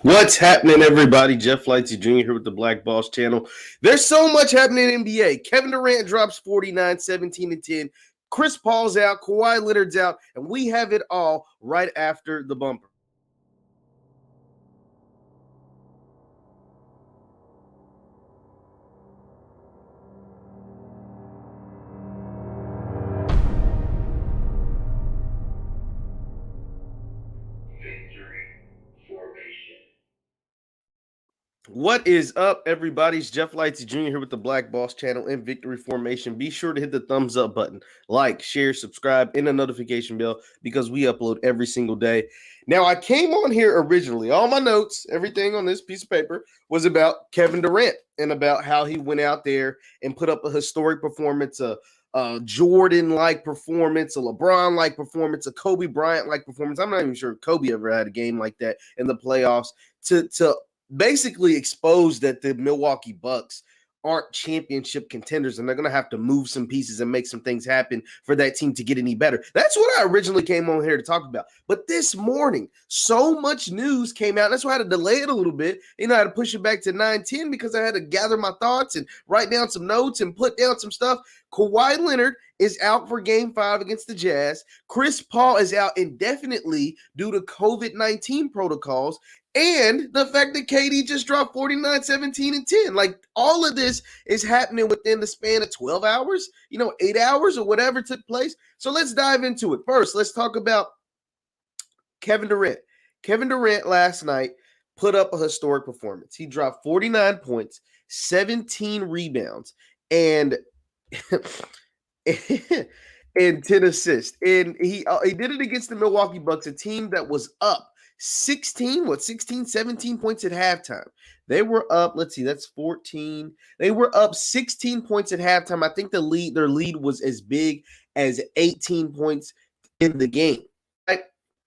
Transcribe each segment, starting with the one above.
What's happening, everybody? Jeff Lightsy Jr. here with the Black Boss channel. There's so much happening in NBA. Kevin Durant drops 49, 17, and 10. Chris Paul's out. Kawhi Leonard's out. And we have it all right after the bumper. What is up, everybody? It's Jeff Lightsy Jr. here with the Black Boss channel and Victory Formation. Be sure to hit the thumbs up button, like, share, subscribe, and the notification bell because we upload every single day. Now, I came on here originally. All my notes, everything on this piece of paper was about Kevin Durant and about how he went out there and put up a historic performance, a Jordan-like performance, a LeBron-like performance, a Kobe Bryant-like performance. I'm not even sure Kobe ever had a game like that in the playoffs to basically exposed that the Milwaukee Bucks aren't championship contenders and they're going to have to move some pieces and make some things happen for that team to get any better. That's what I originally came on here to talk about. But this morning, so much news came out. That's why I had to delay it a little bit. I had to push it back to 9:10 because I had to gather my thoughts and write down some notes and put down some stuff. Kawhi Leonard is out for Game 5 against the Jazz. Chris Paul is out indefinitely due to COVID-19 protocols. And the fact that KD just dropped 49, 17, and 10. Like, all of this is happening within the span of 12 hours, 8 hours or whatever took place. So let's dive into it. First, let's talk about Kevin Durant. Kevin Durant last night put up a historic performance. He dropped 49 points, 17 rebounds, and and 10 assists. And he did it against the Milwaukee Bucks, a team that was up 17 points at halftime. They were up, let's see, that's 14. They were up 16 points at halftime. I think their lead was as big as 18 points in the game. Right?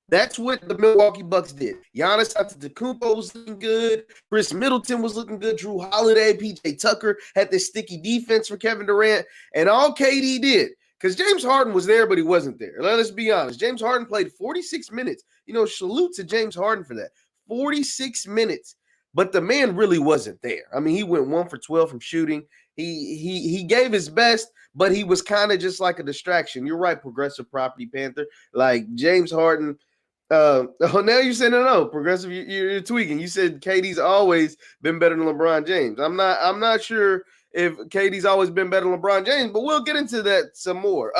That's what the Milwaukee Bucks did. Giannis Antetokounmpo was looking good. Chris Middleton was looking good. Drew Holiday, PJ Tucker had this sticky defense for Kevin Durant. And all KD did, because James Harden was there, but he wasn't there. Let us be honest. James Harden played 46 minutes. Salute to James Harden for that. 46 minutes. But the man really wasn't there. I mean, he went 1 for 12 from shooting. He gave his best, but he was kind of just like a distraction. You're right, Progressive Property Panther. Like James Harden. Now you're saying no, Progressive. You're tweaking. You said KD's always been better than LeBron James. I'm not sure if KD's always been better than LeBron James, but we'll get into that some more.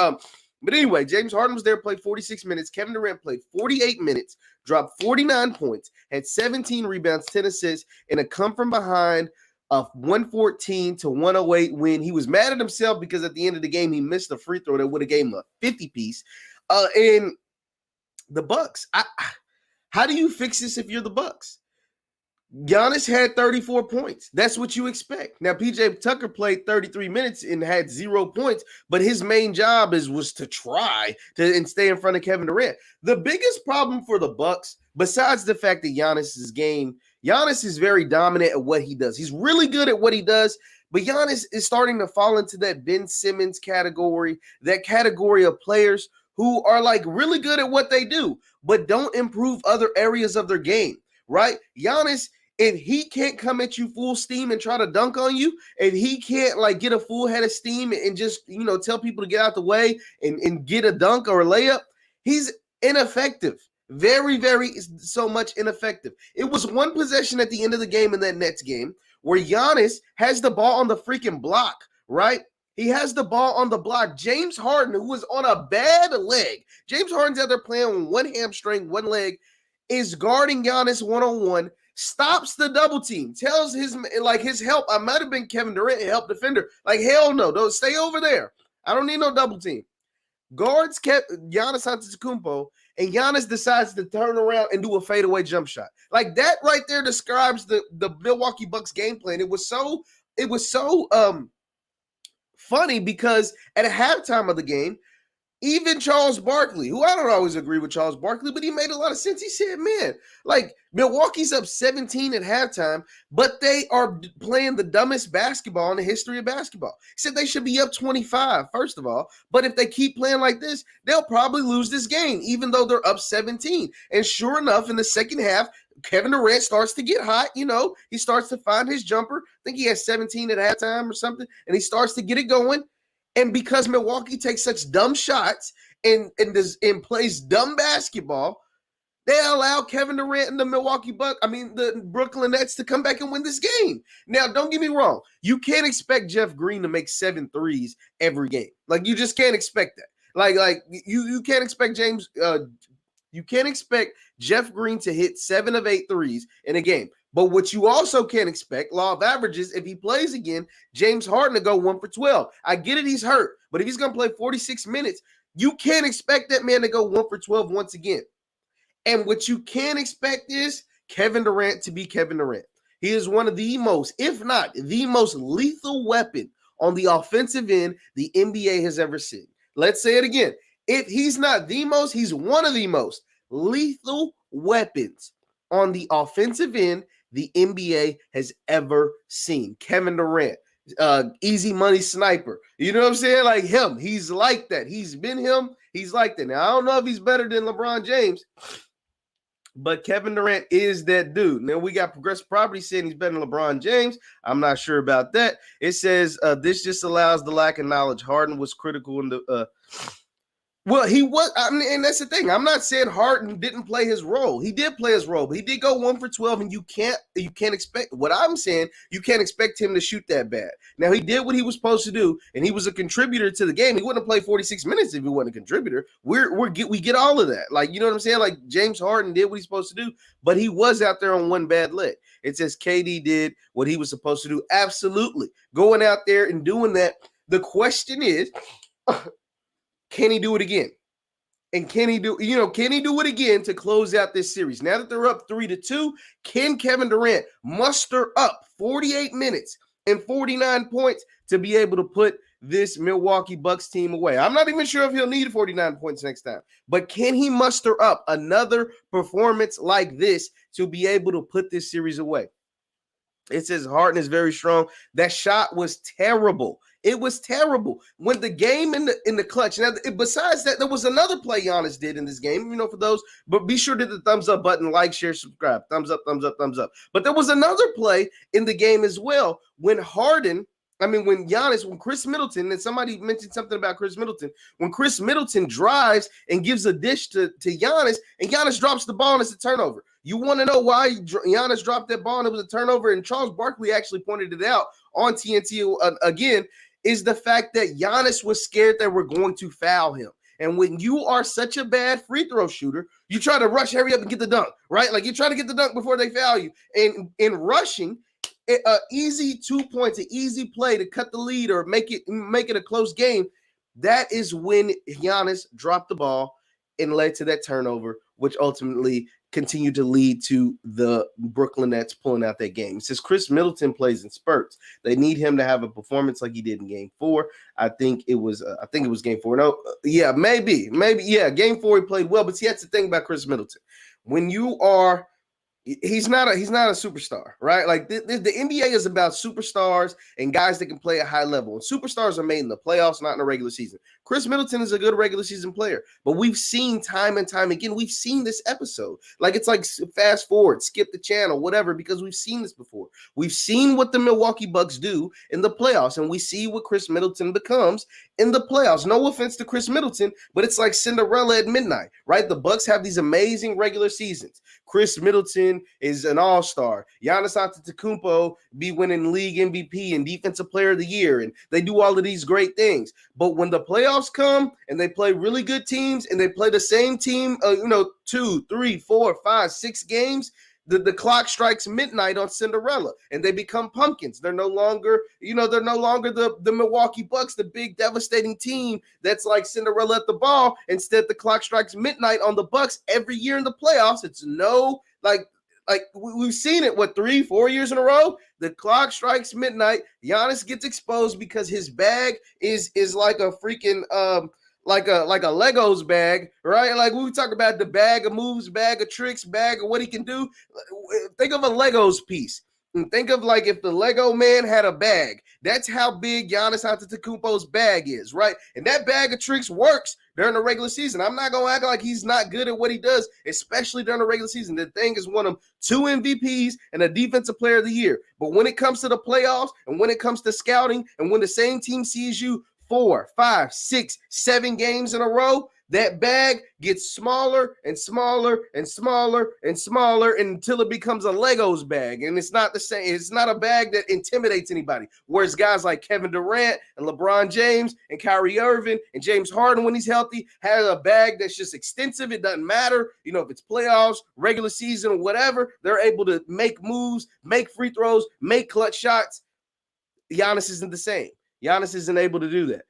But anyway, James Harden was there, played 46 minutes. Kevin Durant played 48 minutes, dropped 49 points, had 17 rebounds, 10 assists, and a come from behind of 114 to 108 win. He was mad at himself because at the end of the game, he missed a free throw that would have gave him a 50-piece. And the Bucks, how do you fix this if you're the Bucks? Giannis had 34 points. That's what you expect. Now, PJ Tucker played 33 minutes and had 0 points, but his main job was to try and stay in front of Kevin Durant. The biggest problem for the Bucks, besides the fact that Giannis is very dominant at what he does. He's really good at what he does, but Giannis is starting to fall into that Ben Simmons category, that category of players who are like really good at what they do, but don't improve other areas of their game, right? Giannis, if he can't come at you full steam and try to dunk on you, if he can't like get a full head of steam and just, tell people to get out the way and get a dunk or a layup, he's ineffective. Very, very so much ineffective. It was one possession at the end of the game in that Nets game where Giannis has the ball on the freaking block, right? He has the ball on the block. James Harden, who was on a bad leg, James Harden's out there playing on one hamstring, one leg, is guarding Giannis one-on-one, stops the double team, tells his help. I might have been Kevin Durant, help defender. Like, hell no, don't stay over there. I don't need no double team. Guards kept Giannis Antetokounmpo, and Giannis decides to turn around and do a fadeaway jump shot. Like, that right there describes the Milwaukee Bucks game plan. It was so funny because at halftime of the game, even Charles Barkley, who I don't always agree with Charles Barkley, but he made a lot of sense. He said, man, like Milwaukee's up 17 at halftime, but they are playing the dumbest basketball in the history of basketball. He said they should be up 25, first of all, but if they keep playing like this, they'll probably lose this game, even though they're up 17. And sure enough, in the second half, Kevin Durant starts to get hot. He starts to find his jumper. I think he has 17 at halftime or something, and he starts to get it going. And because Milwaukee takes such dumb shots and plays dumb basketball, they allow Kevin Durant and the Brooklyn Nets to come back and win this game. Now, don't get me wrong. You can't expect Jeff Green to make 7 threes every game. Like, you just can't expect that. Like you can't expect you can't expect Jeff Green to hit 7 of 8 threes in a game. But what you also can't expect, law of averages, if he plays again, James Harden to go 1 for 12. I get it, he's hurt. But if he's going to play 46 minutes, you can't expect that man to go 1 for 12 once again. And what you can expect is Kevin Durant to be Kevin Durant. He is one of the most, if not the most lethal weapon on the offensive end the NBA has ever seen. Let's say it again. If he's not the most, he's one of the most lethal weapons on the offensive end the NBA has ever seen. Kevin Durant, easy money sniper. You know what I'm saying? Like him. He's like that. He's been him. He's like that. Now, I don't know if he's better than LeBron James, but Kevin Durant is that dude. Now, we got Progressive Property saying he's better than LeBron James. I'm not sure about that. It says this just allows the lack of knowledge. Harden was critical in the well, he was, and that's the thing. I'm not saying Harden didn't play his role. He did play his role, but he did go 1 for 12, and you can't expect, what I'm saying, you can't expect him to shoot that bad. Now, he did what he was supposed to do, and he was a contributor to the game. He wouldn't have played 46 minutes if he wasn't a contributor. We get all of that. Like, you know what I'm saying? Like, James Harden did what he's supposed to do, but he was out there on one bad leg. It says KD did what he was supposed to do. Absolutely. Going out there and doing that. The question is, can he do it again? And can he do it again to close out this series? Now that they're up 3-2, can Kevin Durant muster up 48 minutes and 49 points to be able to put this Milwaukee Bucks team away? I'm not even sure if he'll need 49 points next time, but can he muster up another performance like this to be able to put this series away? It says Harden is very strong. That shot was terrible. It was terrible. When the game in the clutch. Now, besides that, there was another play Giannis did in this game, for those. But be sure to hit the thumbs up button, like, share, subscribe. Thumbs up, thumbs up, thumbs up. But there was another play in the game as well when Chris Middleton, and somebody mentioned something about Chris Middleton, when Chris Middleton drives and gives a dish to Giannis, and Giannis drops the ball and it's a turnover. You want to know why Giannis dropped that ball and it was a turnover? And Charles Barkley actually pointed it out on TNT again, is the fact that Giannis was scared they were going to foul him. And when you are such a bad free throw shooter, you try to hurry up and get the dunk, right? Like, you try to get the dunk before they foul you. And in rushing, easy 2 points, an easy play to cut the lead or make it a close game. That is when Giannis dropped the ball and led to that turnover, which ultimately continued to lead to the Brooklyn Nets pulling out that game. It says Chris Middleton plays in spurts. They need him to have a performance like he did in Game 4. I think it was Game 4. No, yeah, maybe. Yeah, Game 4 he played well, but see, that's the thing about Chris Middleton. When you are He's not a superstar, right? Like the NBA is about superstars and guys that can play at high level. And superstars are made in the playoffs, not in the regular season. Chris Middleton is a good regular season player, but we've seen time and time again, we've seen this episode. Like, it's like fast forward, skip the channel, whatever, because we've seen this before. We've seen what the Milwaukee Bucks do in the playoffs, and we see what Chris Middleton becomes in the playoffs. No offense to Chris Middleton, but it's like Cinderella at midnight, right? The Bucks have these amazing regular seasons. Chris Middleton is an all-star. Giannis Antetokounmpo be winning league MVP and defensive player of the year, and they do all of these great things. But when the playoffs come and they play really good teams and they play the same team, 2, 3, 4, 5, 6 games, the clock strikes midnight on Cinderella and they become pumpkins. They're no longer, the Milwaukee Bucks, the big devastating team that's like Cinderella at the ball. Instead, the clock strikes midnight on the Bucks every year in the playoffs. It's we've seen it, 3-4 years in a row. The clock strikes midnight. Giannis gets exposed because his bag is like a freaking like a Legos bag, right? Like, we talk about the bag of moves, bag of tricks, bag of what he can do. Think of a Legos piece. And think of like if the Lego man had a bag. That's how big Giannis Antetokounmpo's bag is, right? And that bag of tricks works during the regular season. I'm not going to act like he's not good at what he does, especially during the regular season. The thing is won him 2 MVPs and a Defensive Player of the Year. But when it comes to the playoffs and when it comes to scouting and when the same team sees you 4, 5, 6, 7 games in a row, that bag gets smaller and smaller and smaller and smaller until it becomes a Legos bag. And it's not the same. It's not a bag that intimidates anybody. Whereas guys like Kevin Durant and LeBron James and Kyrie Irving and James Harden, when he's healthy, has a bag that's just extensive. It doesn't matter, if it's playoffs, regular season, or whatever. They're able to make moves, make free throws, make clutch shots. Giannis isn't the same. Giannis isn't able to do that.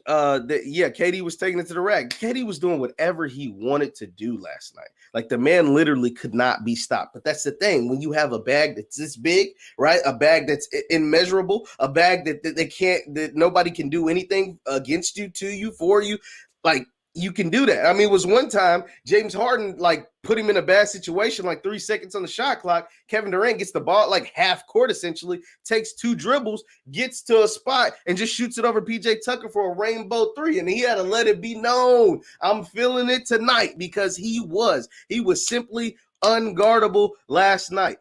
KD was taking it to the rack. KD was doing whatever he wanted to do last night. Like, the man literally could not be stopped. But that's the thing. When you have a bag that's this big, right? A bag that's immeasurable, a bag that nobody can do anything against you, to you, for you. Like, you can do that. I mean, it was one time James Harden put him in a bad situation, 3 seconds on the shot clock. Kevin Durant gets the ball half court, essentially, takes 2 dribbles, gets to a spot, and just shoots it over PJ Tucker for a rainbow 3. And he had to let it be known, I'm feeling it tonight, because he was simply unguardable last night.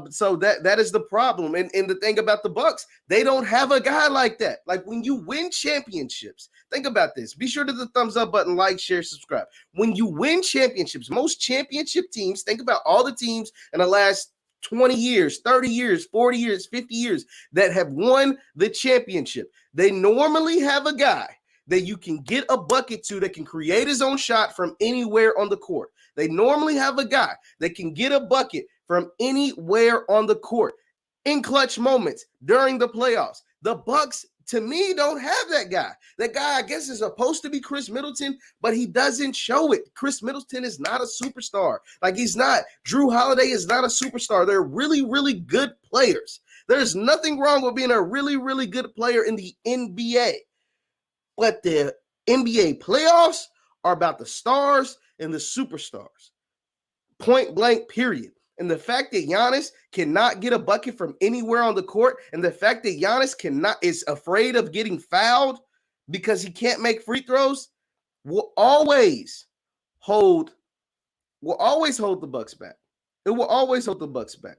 So that is the problem. And the thing about the Bucks, they don't have a guy like that. Like, when you win championships, think about this. Be sure to the thumbs up button, like, share, subscribe. When you win championships, most championship teams, think about all the teams in the last 20 years, 30 years, 40 years, 50 years that have won the championship. They normally have a guy that you can get a bucket to that can create his own shot from anywhere on the court. They normally have a guy that can get a bucket from anywhere on the court in clutch moments during the playoffs. The Bucks, to me, don't have that guy. That guy, I guess, is supposed to be Chris Middleton, but he doesn't show it. Chris Middleton is not a superstar. He's not. Drew Holiday is not a superstar. They're really, really good players. There's nothing wrong with being a really, really good player in the NBA. But the NBA playoffs are about the stars and the superstars. Point blank, period. And the fact that Giannis cannot get a bucket from anywhere on the court, and the fact that Giannis is afraid of getting fouled because he can't make free throws, will always hold the Bucks back. It will always hold the Bucks back.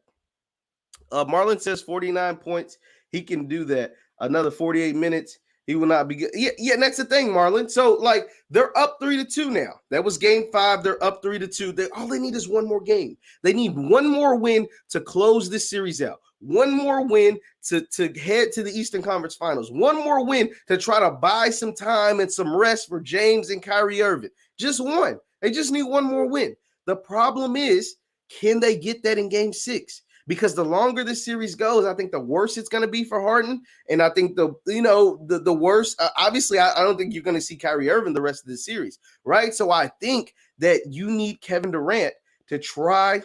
Marlon says 49 points. He can do that. Another 48 minutes. He will not be good. Yeah, and that's the thing, Marlon. So, they're up 3-2 now. That was game 5. They're up 3-2. All they need is one more game. They need one more win to close this series out. One more win to head to the Eastern Conference Finals. One more win to try to buy some time and some rest for James and Kyrie Irving. Just one. They just need one more win. The problem is, can they get that in game 6? Because the longer this series goes, I think the worse it's going to be for Harden. And I think the worse, obviously, I don't think you're going to see Kyrie Irving the rest of the series, right? So I think that you need Kevin Durant to try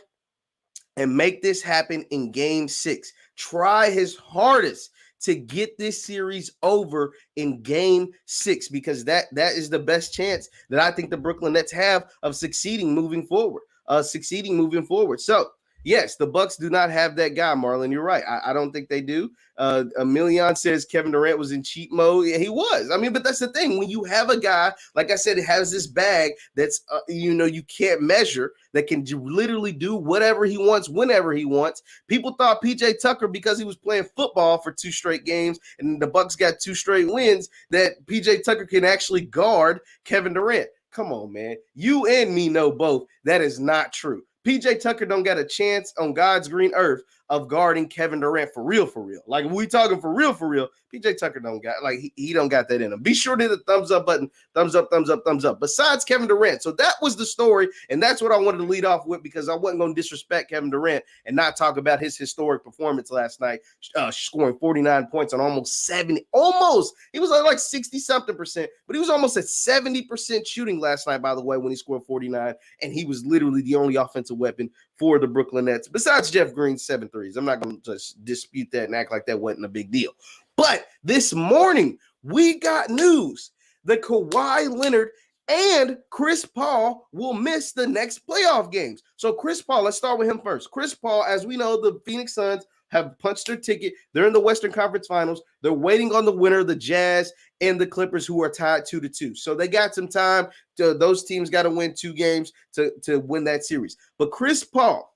and make this happen in game 6. Try his hardest to get this series over in game 6, because that is the best chance that I think the Brooklyn Nets have of succeeding moving forward. So, yes, the Bucks do not have that guy, Marlon. You're right. I don't think they do. Emilion says Kevin Durant was in cheat mode. Yeah, he was. I mean, but that's the thing. When you have a guy, like I said, it has this bag that's, you can't measure, that can literally do whatever he wants, whenever he wants. People thought PJ Tucker, because he was playing football for 2 straight games and the Bucks got 2 straight wins, that PJ Tucker can actually guard Kevin Durant. Come on, man. You and me know both that is not true. PJ Tucker don't got a chance on God's green earth of guarding Kevin Durant for real. Like, we talking for real. PJ Tucker don't got, he don't got that in him. Be sure to hit the thumbs up button. Thumbs up. Besides Kevin Durant. So that was the story. And that's what I wanted to lead off with, because I wasn't going to disrespect Kevin Durant and not talk about his historic performance last night, scoring 49 points on almost 70. Almost. He was like 60-something%, but he was almost at 70% shooting last night, by the way, when he scored 49. And he was literally the only offensive weapon for the Brooklyn Nets, besides Jeff Green's 7 threes. I'm not going to just dispute that and act like that wasn't a big deal. But this morning, we got news that Kawhi Leonard and Chris Paul will miss the next playoff games. So Chris Paul, let's start with him first. Chris Paul, as we know, the Phoenix Suns have punched their ticket. They're in the Western Conference Finals. They're waiting on the winner, the Jazz and the Clippers, who are tied 2-2. So they got some time. Those teams got to win 2 games to win that series. But Chris Paul,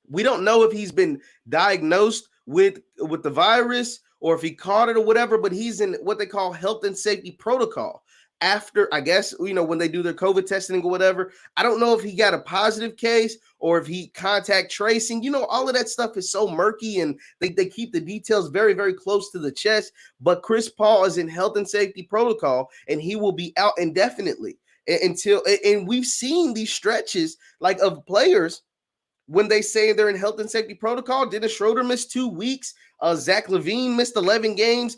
we don't know if he's been diagnosed with the virus or if he caught it or whatever, but he's in what they call health and safety protocol. After, I guess, when they do their COVID testing or whatever, I don't know if he got a positive case or if he contact tracing. All of that stuff is so murky, and they keep the details very, very close to the chest. But Chris Paul is in health and safety protocol, and he will be out indefinitely and we've seen these stretches like of players when they say they're in health and safety protocol. Dennis Schroeder missed 2 weeks. Zach LaVine missed 11 games.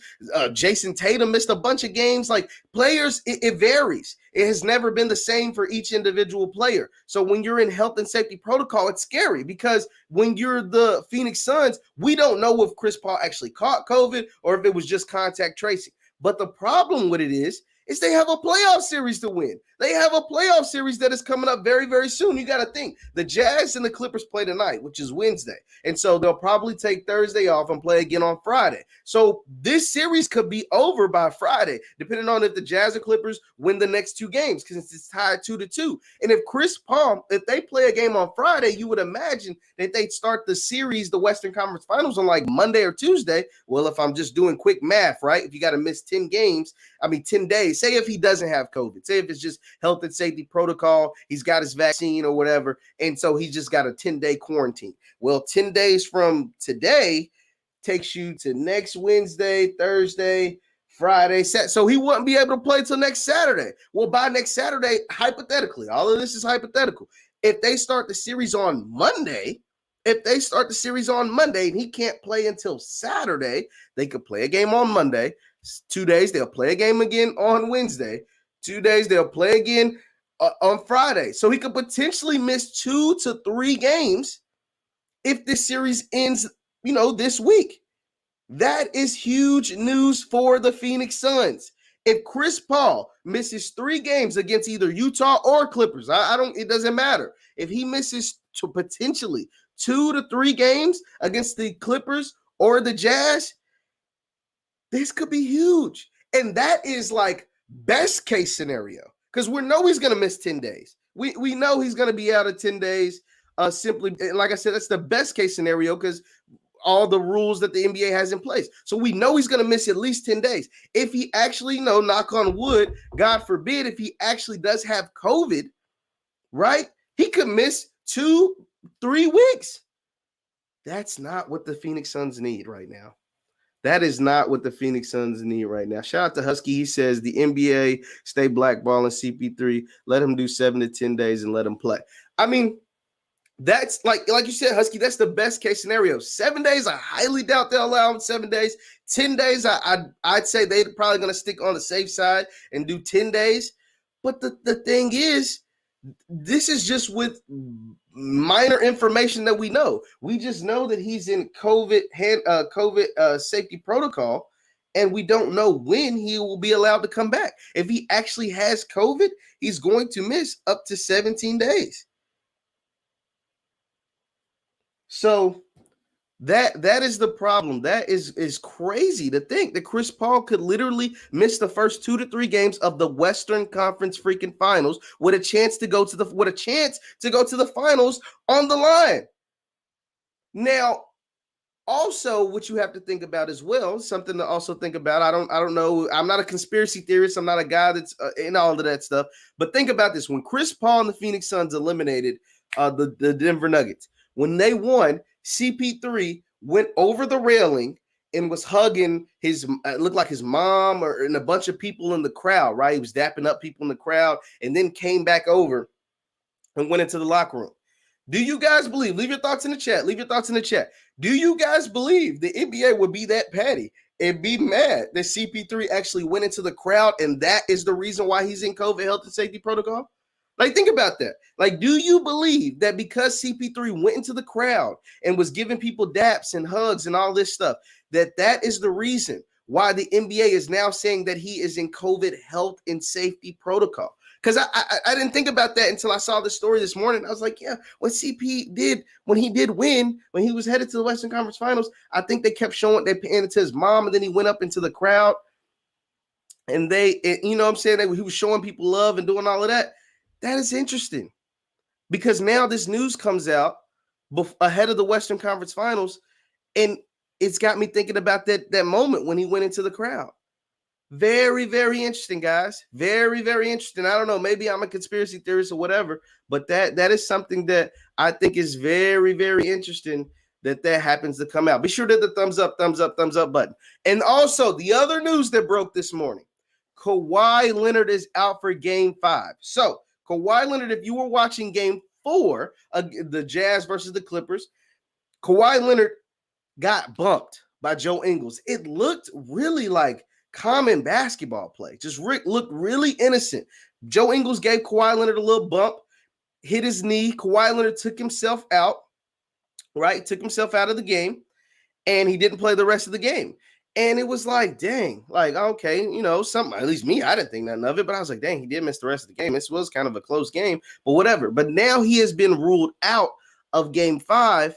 Jason Tatum missed a bunch of games. Like, players, it varies. It has never been the same for each individual player. So when you're in health and safety protocol, it's scary because when you're the Phoenix Suns, we don't know if Chris Paul actually caught COVID or if it was just contact tracing. But the problem with it is they have a playoff series to win. They have a playoff series that is coming up very, very soon. You got to think. The Jazz and the Clippers play tonight, which is Wednesday. And so they'll probably take Thursday off and play again on Friday. So this series could be over by Friday, depending on if the Jazz or Clippers win the next 2 games, because it's tied 2-2. And if Chris Paul, if they play a game on Friday, you would imagine that they'd start the series, the Western Conference Finals, on like Monday or Tuesday. Well, if I'm just doing quick math, right? If you got to miss 10 days, say if he doesn't have COVID, say if it's just health and safety protocol, he's got his vaccine or whatever, and so he's just got a 10-day quarantine. Well, 10 days from today takes you to next Wednesday, Thursday, Friday, Saturday. So he wouldn't be able to play till next Saturday. Well, by next Saturday, hypothetically, all of this is hypothetical. If they start the series on Monday, and he can't play until Saturday, they could play a game on Monday. 2 days, they'll play a game again on Wednesday. 2 days, they'll play again on Friday. So he could potentially miss 2 to 3 games if this series ends, this week. That is huge news for the Phoenix Suns. If Chris Paul misses 3 games against either Utah or Clippers, it doesn't matter. If he misses to potentially 2 to 3 games against the Clippers or the Jazz, this could be huge. And that is like best case scenario, because we know he's going to miss 10 days. We know he's going to be out of 10 days. Simply, like I said, that's the best case scenario because all the rules that the NBA has in place. So we know he's going to miss at least 10 days. If he actually, knock on wood, God forbid, if he actually does have COVID, right, he could miss 2-3 weeks. That's not what the Phoenix Suns need right now. That is not what the Phoenix Suns need right now. Shout out to Husky. He says the NBA stay blackballing CP3. Let him do 7 to 10 days and let him play. I mean, that's like you said, Husky, that's the best case scenario. 7 days, I highly doubt they'll allow him 7 days. 10 days, I'd say they're probably going to stick on the safe side and do 10 days. But the thing is, this is just with minor information that we know. We just know that he's in COVID safety protocol, and we don't know when he will be allowed to come back. If he actually has COVID, he's going to miss up to 17 days. So that is the problem. That is crazy to think that Chris Paul could literally miss the first 2 to 3 games of the Western Conference freaking Finals with a chance to go to the finals on the line. Now, also, what you have to think about as well, something to also think about. I don't know. I'm not a conspiracy theorist. I'm not a guy that's in all of that stuff. But think about this: when Chris Paul and the Phoenix Suns eliminated the Denver Nuggets, when they won, CP3 went over the railing and was hugging his, looked like his mom and a bunch of people in the crowd, right? He was dapping up people in the crowd and then came back over and went into the locker room. Do you guys believe? Leave your thoughts in the chat. Do you guys believe the NBA would be that petty and be mad that CP3 actually went into the crowd and that is the reason why he's in COVID health and safety protocol? Like, think about that. Like, do you believe that because CP3 went into the crowd and was giving people daps and hugs and all this stuff, that is the reason why the NBA is now saying that he is in COVID health and safety protocol? Because I didn't think about that until I saw the story this morning. I was like, yeah, what CP did when he did win, when he was headed to the Western Conference Finals, I think they kept showing, they panned it to his mom, and then he went up into the crowd. And you know what I'm saying, he was showing people love and doing all of that. That is interesting because now this news comes out ahead of the Western Conference Finals, and it's got me thinking about that moment when he went into the crowd. Very, very interesting, guys. Very, very interesting. I don't know. Maybe I'm a conspiracy theorist or whatever, but that is something that I think is very, very interesting that happens to come out. Be sure to hit the thumbs up, thumbs up, thumbs up button. And also, the other news that broke this morning, Kawhi Leonard is out for Game 5. So, Kawhi Leonard, if you were watching Game 4, the Jazz versus the Clippers, Kawhi Leonard got bumped by Joe Ingles. It looked really like common basketball play. Just looked really innocent. Joe Ingles gave Kawhi Leonard a little bump, hit his knee. Kawhi Leonard took himself out, right? Took himself out of the game, and he didn't play the rest of the game. And it was like, dang, like, okay, you know, something, at least me, I didn't think nothing of it, but I was like, dang, he did miss the rest of the game. This was kind of a close game, but whatever. But now he has been ruled out of Game 5,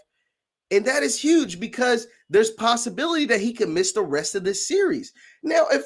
and that is huge because there's possibility that he could miss the rest of this series. Now, if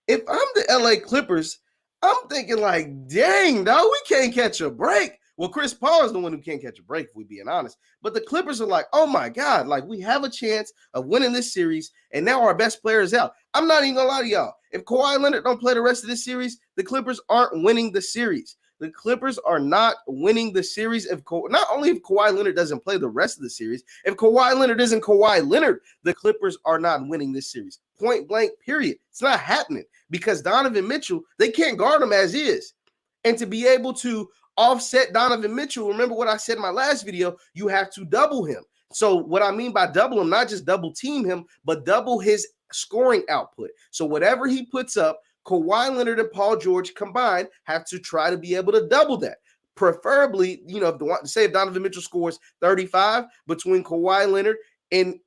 I'm the LA Clippers, I'm thinking like, dang, dog, we can't catch a break. Well, Chris Paul is the one who can't catch a break, if we're being honest. But the Clippers are like, oh my God, like we have a chance of winning this series, and now our best player is out. I'm not even gonna lie to y'all. If Kawhi Leonard don't play the rest of this series, the Clippers aren't winning the series. The Clippers are not winning the series not only if Kawhi Leonard doesn't play the rest of the series, if Kawhi Leonard isn't Kawhi Leonard, the Clippers are not winning this series. Point blank, period. It's not happening because Donovan Mitchell, they can't guard him as is. And to be able to offset Donovan Mitchell, remember what I said in my last video, you have to double him. So what I mean by double him, not just double team him, but double his scoring output. So whatever he puts up, Kawhi Leonard and Paul George combined have to try to be able to double that. Preferably, you know, if Donovan Mitchell scores 35 between Kawhi Leonard and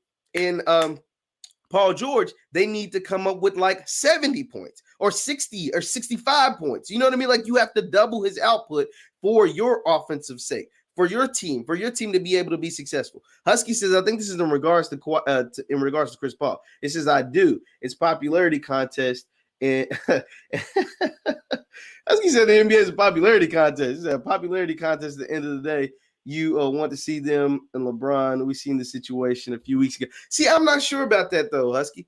Paul George, they need to come up with like 70 points or 60 or 65 points. You know what I mean? Like you have to double his output for your offensive sake, for your team to be able to be successful. Husky says, I think this is in regards to Chris Paul. It says, I do. It's popularity contest. And Husky said the NBA is a popularity contest. It's a popularity contest at the end of the day. You want to see them and LeBron. We seen the situation a few weeks ago. See, I'm not sure about that, though, Husky.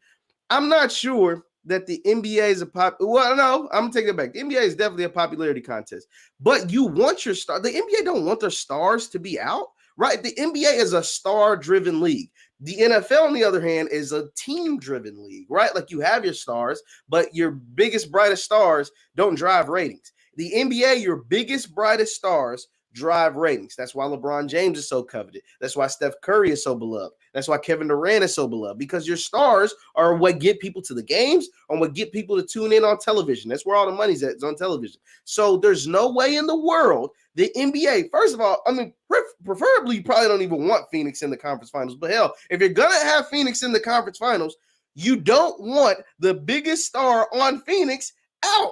I'm not sure that the NBA is well, no, I'm going to take it back. The NBA is definitely a popularity contest. But you want your star. The NBA don't want their stars to be out, right? The NBA is a star-driven league. The NFL, on the other hand, is a team-driven league, right? Like you have your stars, but your biggest, brightest stars don't drive ratings. The NBA, your biggest, brightest stars drive ratings. That's why LeBron James is so coveted. That's why Steph Curry is so beloved. That's why Kevin Durant is so beloved, because your stars are what get people to the games or what get people to tune in on television. That's where all the money's at, is on television. So there's no way in the world the NBA, first of all, I mean, preferably you probably don't even want Phoenix in the conference finals. But hell, if you're going to have Phoenix in the conference finals, you don't want the biggest star on Phoenix out.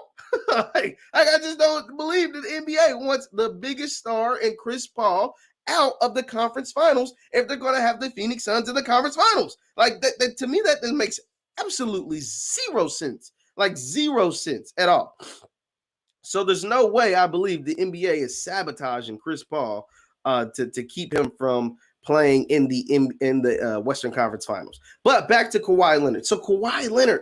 I just don't believe that the NBA wants the biggest star in Chris Paul out of the conference finals if they're going to have the Phoenix Suns in the conference finals. Like that to me, that makes absolutely zero sense. Like 0 cents at all. So there's no way I believe the NBA is sabotaging Chris Paul to keep him from playing in the Western Conference Finals. But back to Kawhi Leonard. So Kawhi Leonard,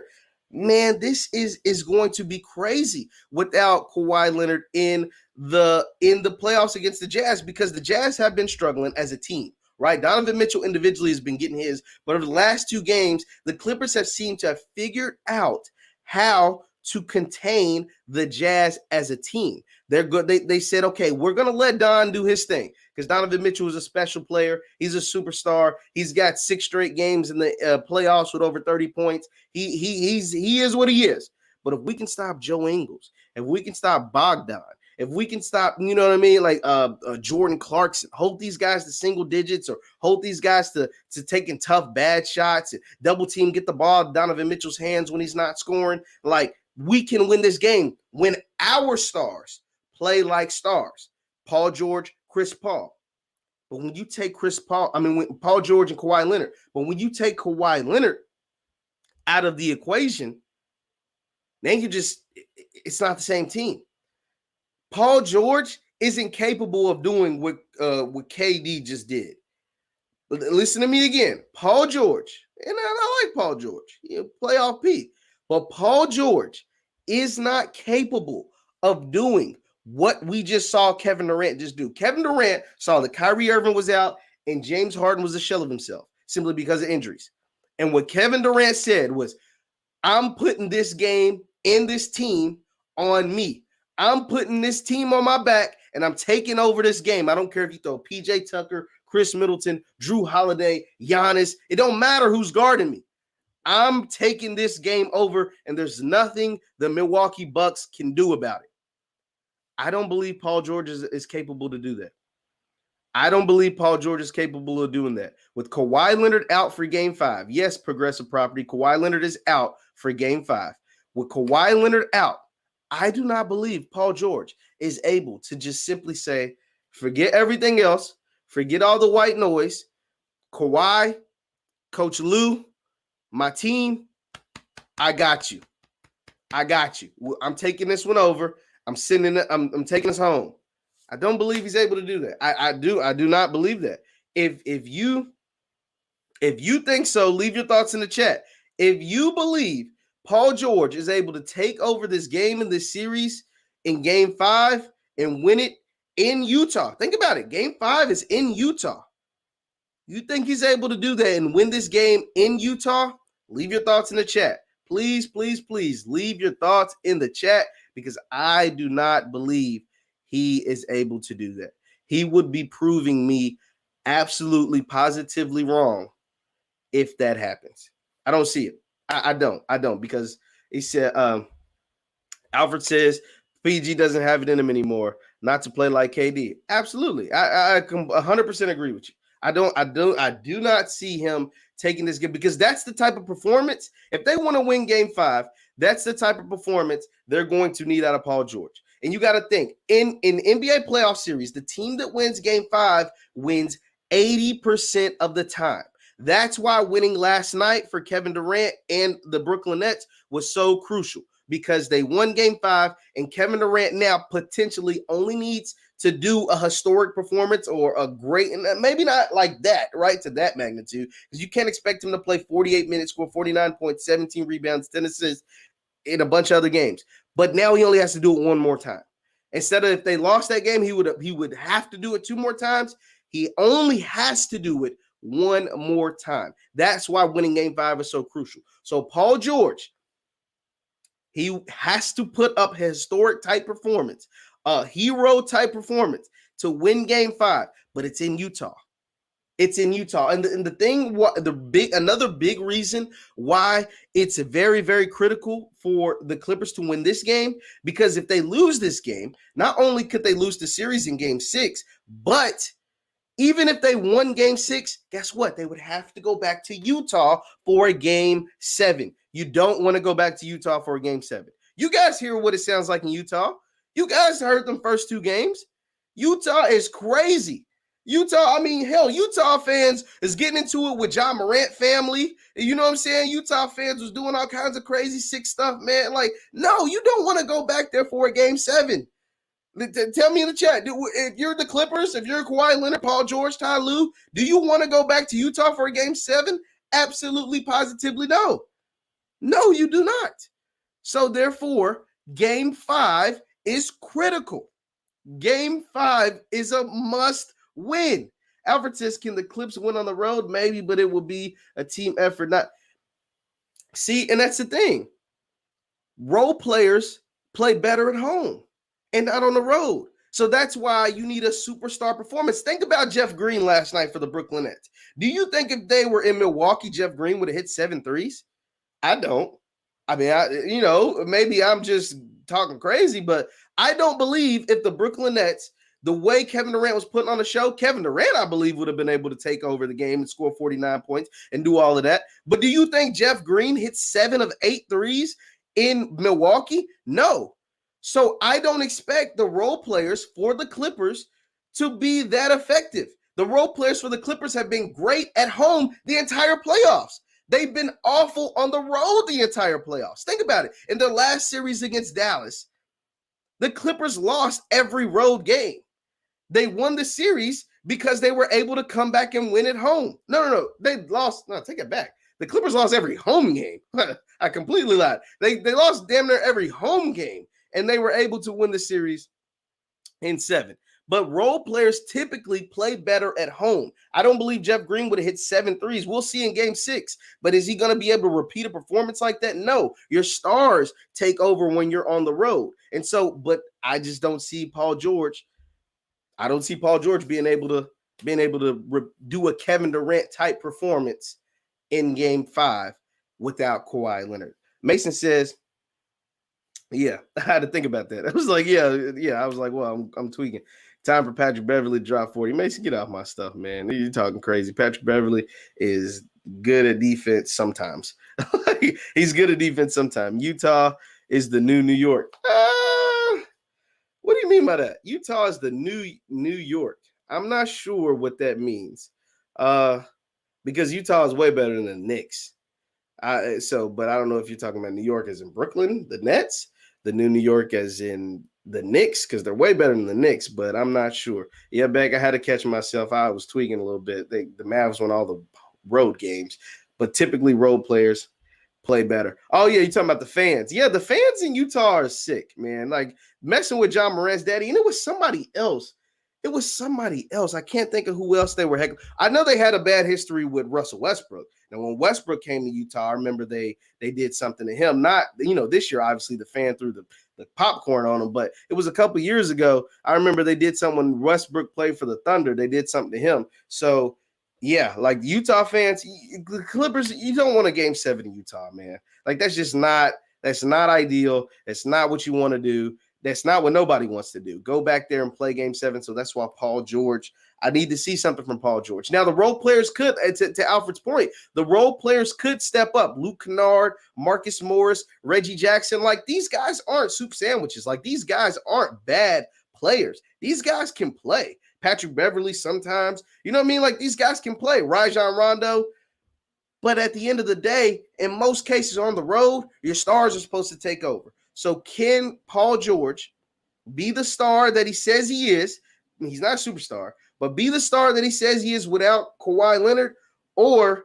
man, this is going to be crazy without Kawhi Leonard in the playoffs against the Jazz, because the Jazz have been struggling as a team, right? Donovan Mitchell individually has been getting his, but over the last 2 games, the Clippers have seemed to have figured out how to contain the Jazz as a team. They're good. They said, okay, we're going to let Don do his thing, because Donovan Mitchell is a special player. He's a superstar. He's got 6 straight games in the playoffs with over 30 points. He is what he is. But if we can stop Joe Ingles, if we can stop Bogdan, if we can stop, you know what I mean, like Jordan Clarkson, hold these guys to single digits, or hold these guys to taking tough, bad shots, and double team, get the ball out of Donovan Mitchell's hands when he's not scoring, like, we can win this game when our stars play like stars. Paul George, Chris Paul. But when you take when Paul George and Kawhi Leonard, but when you take Kawhi Leonard out of the equation, Then it's not the same team. Paul George isn't capable of doing what KD just did. Listen to me again. Paul George, and I like Paul George, playoff P, but Paul George is not capable of doing what we just saw Kevin Durant just do. Kevin Durant saw that Kyrie Irving was out and James Harden was a shell of himself simply because of injuries. And what Kevin Durant said was, I'm putting this game and this team on me. I'm putting this team on my back and I'm taking over this game. I don't care if you throw PJ Tucker, Chris Middleton, Drew Holiday, Giannis. It don't matter who's guarding me. I'm taking this game over, and there's nothing the Milwaukee Bucks can do about it. I don't believe Paul George is capable to do that. I don't believe Paul George is capable of doing that. With Kawhi Leonard out for Game 5, yes, progressive property, Kawhi Leonard is out for Game 5. With Kawhi Leonard out, I do not believe Paul George is able to just simply say, forget everything else, forget all the white noise. Kawhi, Coach Lou, my team, I got you. I got you. I'm taking this one over. I'm taking us home. I don't believe he's able to do that. I do not believe that. If you think so, leave your thoughts in the chat. If you believe Paul George is able to take over this game in this series in Game 5 and win it in Utah. Think about it. Game 5 is in Utah. You think he's able to do that and win this game in Utah? Leave your thoughts in the chat. Please, please, please leave your thoughts in the chat because I do not believe he is able to do that. He would be proving me absolutely positively wrong if that happens. I don't see it. I don't because he said Alfred says PG doesn't have it in him anymore not to play like KD. Absolutely. I 100% agree with you. I do not see him taking this game because that's the type of performance. If they want to win Game 5, that's the type of performance they're going to need out of Paul George. And you got to think, in NBA playoff series, the team that wins Game 5 wins 80% of the time. That's why winning last night for Kevin Durant and the Brooklyn Nets was so crucial because they won Game 5, and Kevin Durant now potentially only needs to do a historic performance or a great, and maybe not like that, right, to that magnitude, because you can't expect him to play 48 minutes, score 49 points, 17 rebounds, 10 assists in a bunch of other games. But now he only has to do it one more time. Instead of if they lost that game, he would have to do it 2 more times. He only has to do it 1 more time. That's why winning Game 5 is so crucial. So Paul George, he has to put up a historic type performance, a hero type performance to win Game 5, but it's in Utah. It's in Utah. And the thing, another big reason why it's very, very critical for the Clippers to win this game, because if they lose this game, not only could they lose the series in Game 6, but even if they won Game 6, guess what? They would have to go back to Utah for a Game 7. You don't want to go back to Utah for a Game 7. You guys hear what it sounds like in Utah? You guys heard them first 2 games. Utah is crazy. Utah, I mean, hell, Utah fans is getting into it with John Morant family. You know what I'm saying? Utah fans was doing all kinds of crazy sick stuff, man. Like, no, you don't want to go back there for a Game 7. Tell me in the chat, if you're the Clippers, if you're Kawhi Leonard, Paul George, Ty Lue, do you want to go back to Utah for a Game 7? Absolutely, positively no. No, you do not. So therefore, Game 5 is critical. Game 5 is a must win. Alfred says, can the Clips win on the road? Maybe, but it will be a team effort. Not see, and that's the thing. Role players play better at home and not on the road. So that's why you need a superstar performance. Think about Jeff Green last night for the Brooklyn Nets. Do you think if they were in Milwaukee, Jeff Green would have hit 7 threes? I don't. I mean, maybe I'm just talking crazy, but I don't believe if the Brooklyn Nets, the way Kevin Durant was putting on the show, Kevin Durant, I believe, would have been able to take over the game and score 49 points and do all of that. But do you think Jeff Green hit 7 of 8 threes in Milwaukee? No. So I don't expect the role players for the Clippers to be that effective. The role players for the Clippers have been great at home the entire playoffs. They've been awful on the road the entire playoffs. Think about it. In their last series against Dallas, the Clippers lost every road game. They won the series because they were able to come back and win at home. No. They lost. No, take it back. The Clippers lost every home game. I completely lied. They lost damn near every home game, and they were able to win the series in 7. But role players typically play better at home. I don't believe Jeff Green would have hit 7 threes. We'll see in game 6. But is he going to be able to repeat a performance like that? No. Your stars take over when you're on the road. And so, but I just don't see Paul George. I don't see Paul George being able to do a Kevin Durant type performance in game 5 without Kawhi Leonard. Mason says, yeah, I had to think about that. I was like, yeah. I was like, well, I'm tweaking. Time for Patrick Beverley to drop 40. Mason, get off my stuff, man. You're talking crazy. Patrick Beverley is good at defense sometimes. He's good at defense sometimes. Utah is the new New York. What do you mean by that? Utah is the new New York. I'm not sure what that means. Because Utah is way better than the Knicks. But I don't know if you're talking about New York as in Brooklyn, the Nets, the new New York as in the Knicks, because they're way better than the Knicks, but I'm not sure. Yeah, Beck, I had to catch myself. I was tweaking a little bit. The Mavs won all the road games, but typically road players play better. Oh, yeah, you're talking about the fans. Yeah, the fans in Utah are sick, man. Like messing with John Morant's daddy, and it was somebody else. I can't think of who else they were. I know they had a bad history with Russell Westbrook. Now, when Westbrook came to Utah, I remember they did something to him. Not, this year, obviously, the fan threw the popcorn on him, but it was a couple years ago. I remember they did something when Westbrook played for the Thunder. They did something to him. So, yeah, like Utah fans, the Clippers, you don't want a game 7 in Utah, man. Like, that's not ideal. It's not what you want to do. That's not what nobody wants to do. Go back there and play game 7. So that's why Paul George, I need to see something from Paul George. Now, the role players could, to Alfred's point, the role players could step up. Luke Kennard, Marcus Morris, Reggie Jackson. Like, these guys aren't soup sandwiches. Like, these guys aren't bad players. These guys can play. Patrick Beverley sometimes. You know what I mean? Like, these guys can play. Rajon Rondo. But at the end of the day, in most cases on the road, your stars are supposed to take over. So can Paul George be the star that he says he is? I mean, he's not a superstar, but be the star that he says he is without Kawhi Leonard, or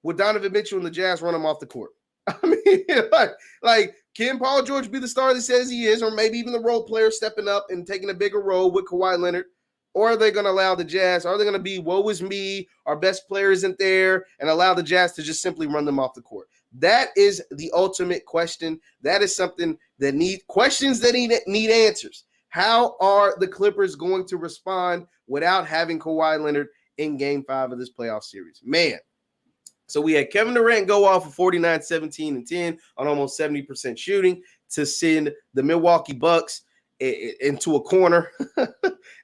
would Donovan Mitchell and the Jazz run him off the court? I mean, like can Paul George be the star that says he is, or maybe even the role player stepping up and taking a bigger role with Kawhi Leonard? Or are they going to allow the Jazz? Are they going to be, woe is me, our best player isn't there, and allow the Jazz to just simply run them off the court? That is the ultimate question. That is something that questions that need answers. How are the Clippers going to respond without having Kawhi Leonard in game 5 of this playoff series? Man. So we had Kevin Durant go off of 49, 17, and 10 on almost 70% shooting to send the Milwaukee Bucks into a corner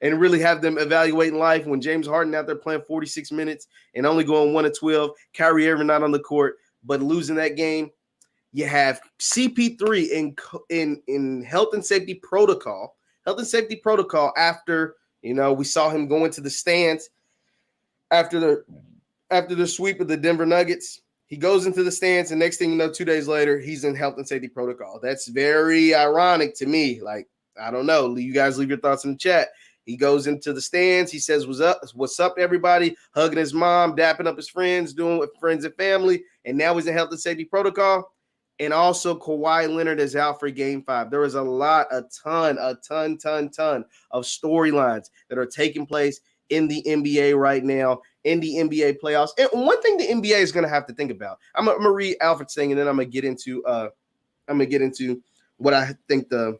and really have them evaluating life when James Harden out there playing 46 minutes and only going 1 of 12, Kyrie Irving not on the court, but losing that game. You have CP3 in health and safety protocol after, we saw him go into the stands after the sweep of the Denver Nuggets. He goes into the stands, and next thing you know, 2 days later, he's in health and safety protocol. That's very ironic to me. Like, I don't know. You guys leave your thoughts in the chat. He goes into the stands. He says, what's up, everybody? Hugging his mom, dapping up his friends, doing with friends and family. And now he's in health and safety protocol. And also Kawhi Leonard is out for game 5. There is a ton of storylines that are taking place in the NBA right now, in the NBA playoffs. And one thing the NBA is going to have to think about, I'm going to read Alfred's thing, and then I'm going to get into what I think the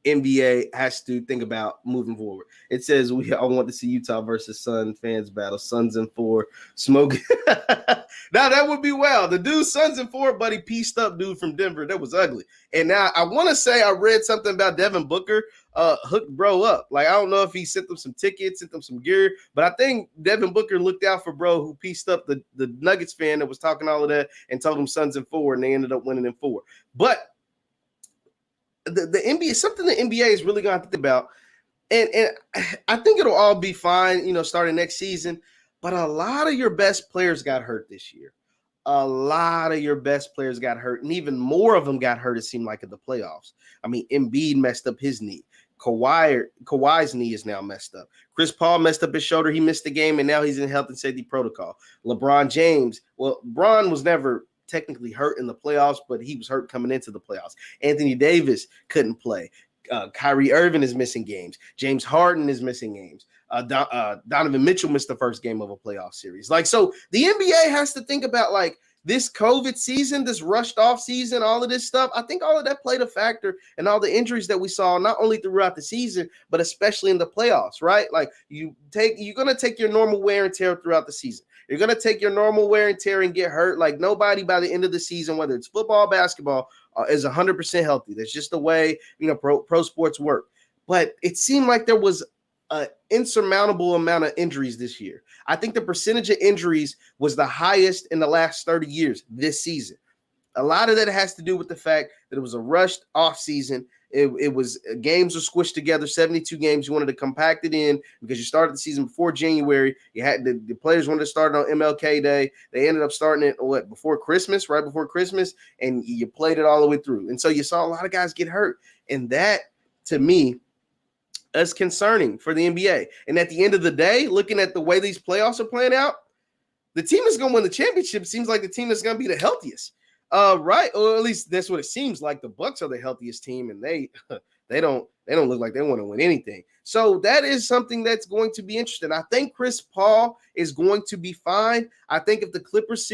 NBA has to think about moving forward. It says I want to see Utah versus Sun fans battle. Suns in 4, smoke. Now that would be wild. The dude Suns in 4, buddy, pieced up dude from Denver. That was ugly. And now I want to say I read something about Devin Booker hooked bro up. Like, I don't know if he sent them some tickets, sent them some gear, but I think Devin Booker looked out for bro who pieced up the Nuggets fan that was talking all of that and told him Suns in 4, and they ended up winning in 4. But the NBA, something the NBA is really going to have to think about, and I think it'll all be fine, starting next season, but a lot of your best players got hurt this year. a lot of your best players got hurt, and even more of them got hurt, it seemed like, in the playoffs. I mean, Embiid messed up his knee. Kawhi's knee is now messed up. Chris Paul messed up his shoulder. He missed the game, and now he's in health and safety protocol. LeBron James, well, Bron was never technically hurt in the playoffs, but he was hurt coming into the playoffs. Anthony Davis couldn't play. Kyrie Irving is missing games. James Harden is missing games. Donovan Mitchell missed the first game of a playoff series. Like, so the NBA has to think about, like, this COVID season, this rushed off season, all of this stuff. I think all of that played a factor in all the injuries that we saw, not only throughout the season, but especially in the playoffs, right? Like, you're going to take your normal wear and tear throughout the season. You're going to take your normal wear and tear and get hurt. Like, nobody by the end of the season, whether it's football, basketball, is 100% healthy. That's just the way, pro sports work. But it seemed like there was an insurmountable amount of injuries this year. I think the percentage of injuries was the highest in the last 30 years this season. A lot of that has to do with the fact that it was a rushed off season. It was games were squished together, 72 games. You wanted to compact it in because you started the season before January. You had the players wanted to start on MLK Day. They ended up starting it before Christmas, right before Christmas, and you played it all the way through. And so you saw a lot of guys get hurt, and that, to me, is concerning for the NBA. And at the end of the day, looking at the way these playoffs are playing out, the team that's going to win the championship seems like the team that's going to be the healthiest. Right, or at least that's what it seems like. The Bucks are the healthiest team, and they don't look like they want to win anything. So that is something that's going to be interesting. I think Chris Paul is going to be fine. I think if the Clippers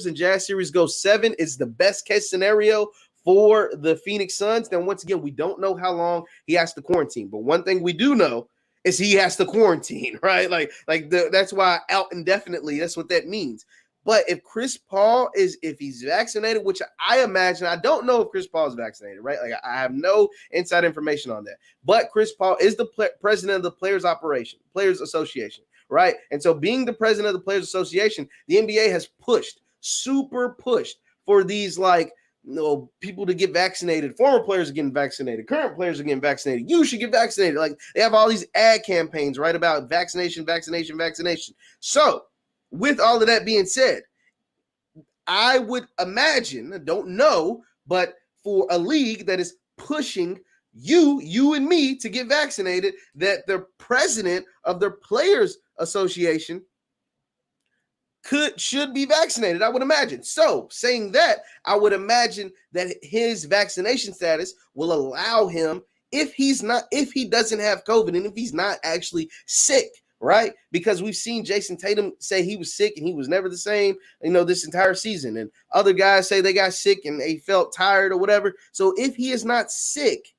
and Jazz series go 7, is the best case scenario for the Phoenix Suns. Then once again, we don't know how long he has to quarantine, but one thing we do know is he has to quarantine, right? That's why out indefinitely. That's what that means. But if Chris Paul if he's vaccinated, which I imagine, I don't know if Chris Paul is vaccinated, right? Like, I have no inside information on that. But Chris Paul is the president of the Players Association, right? And so, being the president of the Players Association, the NBA has super pushed for these, people to get vaccinated. Former players are getting vaccinated. Current players are getting vaccinated. You should get vaccinated. Like, they have all these ad campaigns, right, about vaccination. So, with all of that being said, I would imagine, I don't know, but for a league that is pushing you and me to get vaccinated, that the president of their Players Association should be vaccinated, I would imagine. So, saying that, I would imagine that his vaccination status will allow him, if he doesn't have COVID and if he's not actually sick, right? Because we've seen Jason Tatum say he was sick and he was never the same, this entire season. And other guys say they got sick and they felt tired or whatever. So if he is not sick,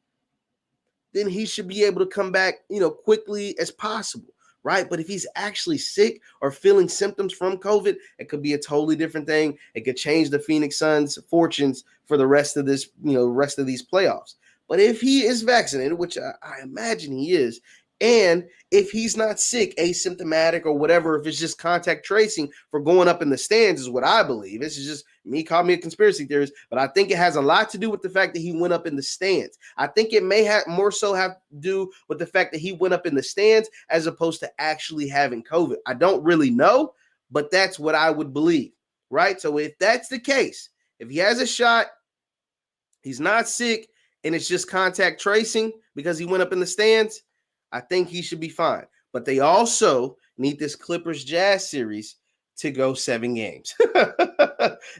then he should be able to come back, quickly as possible, right? But if he's actually sick or feeling symptoms from COVID, it could be a totally different thing. It could change the Phoenix Suns' fortunes for the rest of this, rest of these playoffs. But if he is vaccinated, which I imagine he is, and if he's not sick, asymptomatic or whatever, if it's just contact tracing for going up in the stands, is what I believe. This is just me, call me a conspiracy theorist, but I think it has a lot to do with the fact that he went up in the stands. I think it may have more so have to do with the fact that he went up in the stands as opposed to actually having COVID. I don't really know, but that's what I would believe, right? So if that's the case, if he has a shot, he's not sick, and it's just contact tracing because he went up in the stands, I think he should be fine. But they also need this Clippers-Jazz series to go 7 games.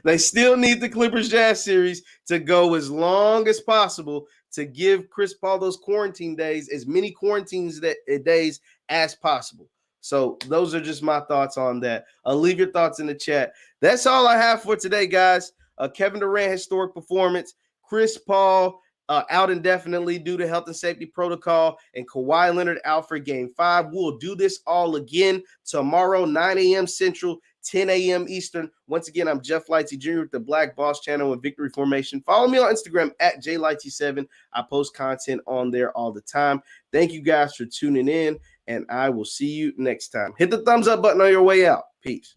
They still need the Clippers-Jazz series to go as long as possible to give Chris Paul those quarantine days, as many days as possible. So those are just my thoughts on that. Leave your thoughts in the chat. That's all I have for today, guys. Kevin Durant, historic performance. Chris Paul, out indefinitely due to health and safety protocol, and Kawhi Leonard out for Game 5. We'll do this all again tomorrow, 9 a.m. Central, 10 a.m. Eastern. Once again, I'm Jeff Lightsy Jr. with the Black Boss Channel and Victory Formation. Follow me on Instagram at JLightsy7. I post content on there all the time. Thank you guys for tuning in, and I will see you next time. Hit the thumbs up button on your way out. Peace.